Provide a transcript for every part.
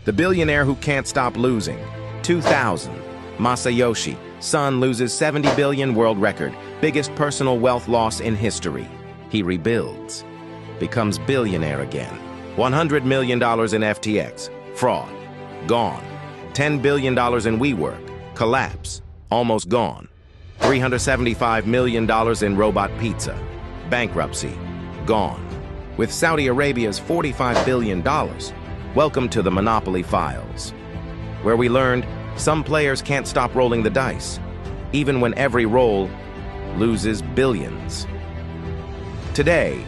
The billionaire who can't stop losing. 2000. Masayoshi Son loses 70 billion world record, biggest personal wealth loss in history. He rebuilds, becomes billionaire again. $100 million in FTX, fraud, gone. $10 billion in WeWork, collapse, almost gone. $375 million in robot pizza, bankruptcy, gone. With Saudi Arabia's $45 billion, welcome to the Monopoly Files, where we learned some players can't stop rolling the dice, even when every roll loses billions. Today,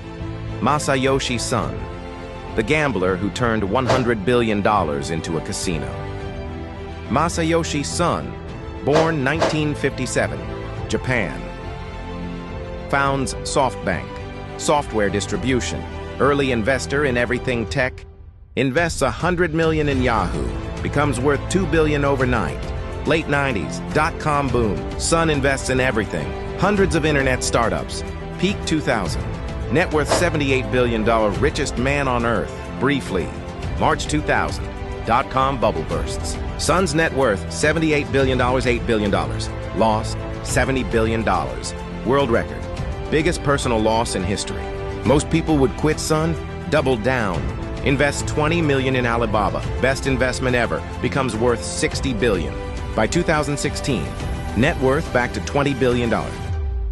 Masayoshi Son, the gambler who turned $100 billion into a casino. Masayoshi Son, born 1957, Japan. Founds SoftBank, software distribution, early investor in everything tech, invests $100 million in Yahoo, becomes worth $2 billion overnight. Late 90s, dot-com boom, Son invests in everything, hundreds of internet startups. Peak 2000, net worth $78 billion, richest man on earth, briefly. March 2000, dot-com bubble bursts. Son's net worth $78 billion, $8 billion. Lost $70 billion. World record, biggest personal loss in history. Most people would quit Son, double down. Invests $20 million in Alibaba, best investment ever, becomes worth $60 billion. By 2016, net worth back to $20 billion.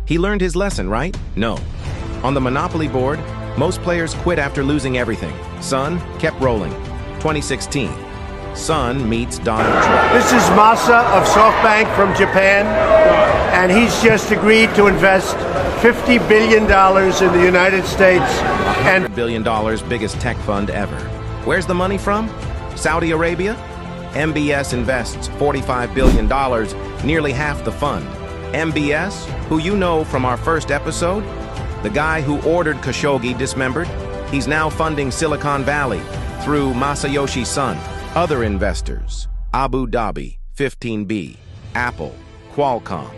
He learned his lesson, right? No. On the Monopoly board, most players quit after losing everything. Son kept rolling. 2016, Son meets Donald Trump. This is Masa of SoftBank from Japan, and he's just agreed to invest $50 billion in the United States. And $100 billion, biggest tech fund ever. Where's the money from? Saudi Arabia? MBS invests $45 billion, nearly half the fund. MBS, who you know from our first episode, the guy who ordered Khashoggi dismembered, he's now funding Silicon Valley through Masayoshi Son. Other investors, Abu Dhabi, 15B, Apple, Qualcomm.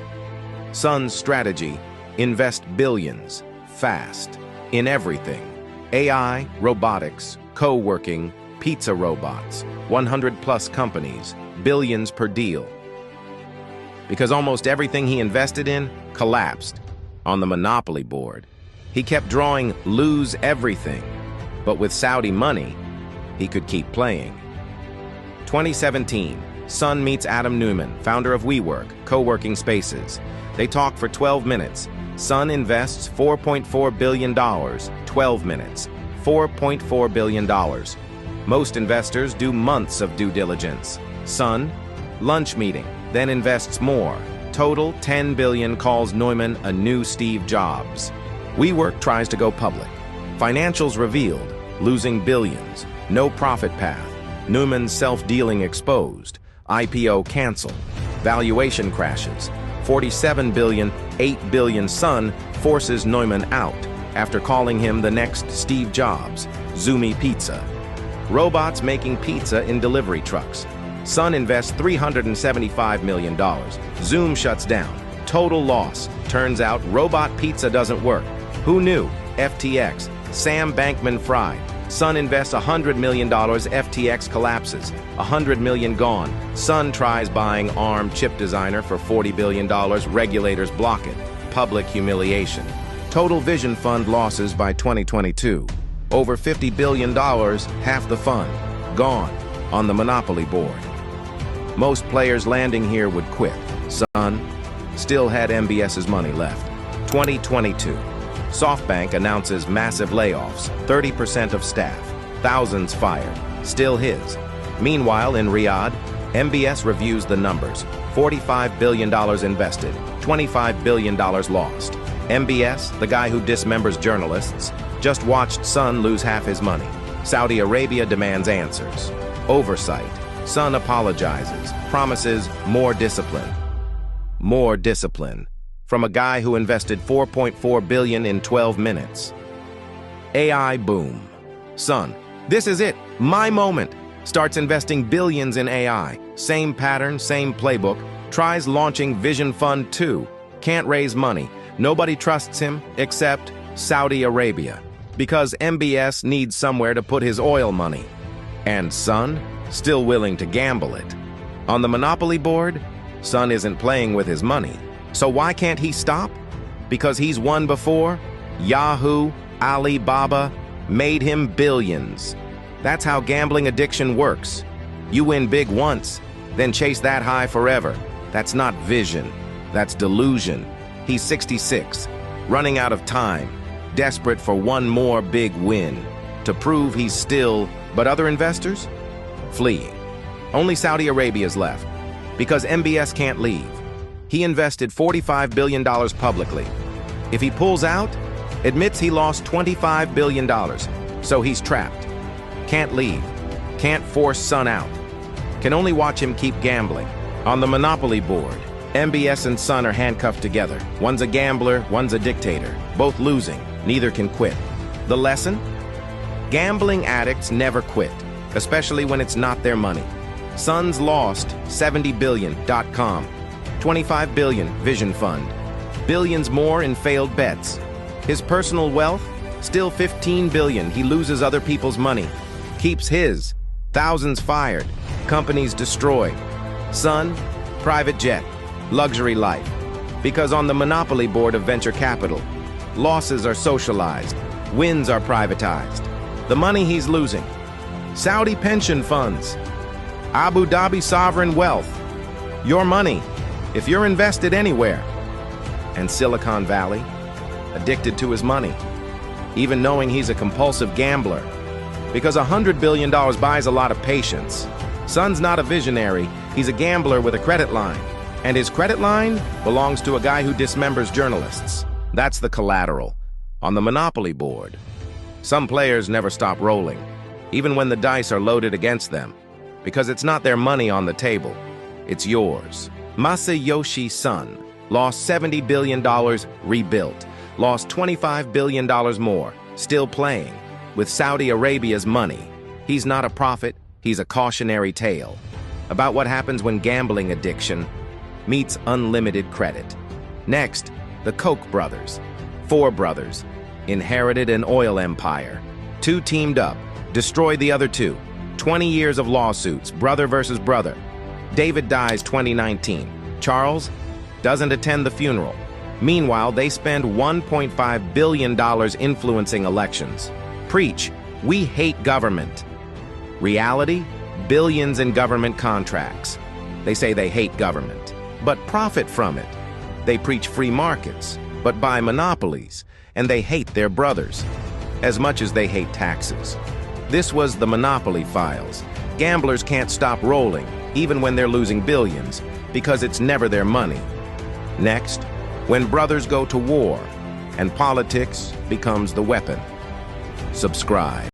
Son's strategy, invest billions, fast, in everything. AI, robotics, co-working, pizza robots, 100+ companies, billions per deal. Because almost everything he invested in collapsed on the Monopoly board. He kept drawing lose everything, but with Saudi money, he could keep playing. 2017, Son meets Adam Neumann, founder of WeWork, co-working spaces. They talk for 12 minutes. Son invests $4.4 billion, 12 minutes, $4.4 billion. Most investors do months of due diligence. Son, lunch meeting, then invests more. Total $10 billion, calls Neumann a new Steve Jobs. WeWork tries to go public. Financials revealed, losing billions, no profit path. Neumann's self-dealing exposed. IPO canceled. Valuation crashes. $47 billion, $8 billion. Son forces Neumann out after calling him the next Steve Jobs. Zumi Pizza. Robots making pizza in delivery trucks. Son invests $375 million. Zoom shuts down. Total loss. Turns out robot pizza doesn't work. Who knew? FTX. Sam Bankman-Fried. Son invests $100 million. FTX collapses. $100 million gone. Son tries buying ARM chip designer for $40 billion. Regulators block it. Public humiliation. Total Vision Fund losses by 2022. Over $50 billion, half the fund. Gone on the Monopoly board. Most players landing here would quit. Son still had MBS's money left. 2022. SoftBank announces massive layoffs, 30% of staff, thousands fired, still his. Meanwhile, in Riyadh, MBS reviews the numbers, $45 billion invested, $25 billion lost. MBS, the guy who dismembers journalists, just watched Son lose half his money. Saudi Arabia demands answers. Oversight. Son apologizes, promises more discipline. More discipline. From a guy who invested $4.4 billion in 12 minutes. AI boom. Son, this is it, my moment. Starts investing billions in AI. Same pattern, same playbook. Tries launching Vision Fund 2. Can't raise money. Nobody trusts him except Saudi Arabia. Because MBS needs somewhere to put his oil money. And Son still willing to gamble it. On the Monopoly board, Son isn't playing with his money. So why can't he stop? Because he's won before? Yahoo, Alibaba, made him billions. That's how gambling addiction works. You win big once, then chase that high forever. That's not vision, that's delusion. He's 66, running out of time, desperate for one more big win, to prove he's still, but other investors? Fleeing. Only Saudi Arabia's left, because MBS can't leave. He invested $45 billion publicly. If he pulls out, admits he lost $25 billion, so he's trapped. Can't leave, can't force Son out. Can only watch him keep gambling. On the Monopoly board, MBS and Son are handcuffed together. One's a gambler, one's a dictator. Both losing, neither can quit. The lesson? Gambling addicts never quit, especially when it's not their money. Son's lost $70 billion.com, $25 billion Vision Fund, billions more in failed bets. His personal wealth? Still $15 billion. He loses other people's money, keeps his. Thousands fired, companies destroyed. Son, private jet, luxury life. Because on the Monopoly board of venture capital, losses are socialized, wins are privatized. The money he's losing. Saudi pension funds, Abu Dhabi sovereign wealth, your money, if you're invested anywhere. And Silicon Valley, addicted to his money, even knowing he's a compulsive gambler. Because $100 billion buys a lot of patience. Son's not a visionary, he's a gambler with a credit line. And his credit line belongs to a guy who dismembers journalists. That's the collateral. On the Monopoly board, some players never stop rolling, even when the dice are loaded against them. Because it's not their money on the table, it's yours. Masayoshi Son lost $70 billion, rebuilt. Lost $25 billion more, still playing, with Saudi Arabia's money. He's not a prophet, he's a cautionary tale about what happens when gambling addiction meets unlimited credit. Next, the Koch brothers. 4 brothers, inherited an oil empire. 2 teamed up, destroyed the other 2. 20 years of lawsuits, brother versus brother. David dies 2019. Charles doesn't attend the funeral. Meanwhile, they spend $1.5 billion influencing elections. Preach, we hate government. Reality, billions in government contracts. They say they hate government, but profit from it. They preach free markets, but buy monopolies, and they hate their brothers, as much as they hate taxes. This was the Monopoly Files. Gamblers can't stop rolling, even when they're losing billions, because it's never their money. Next, when brothers go to war, and politics becomes the weapon. Subscribe.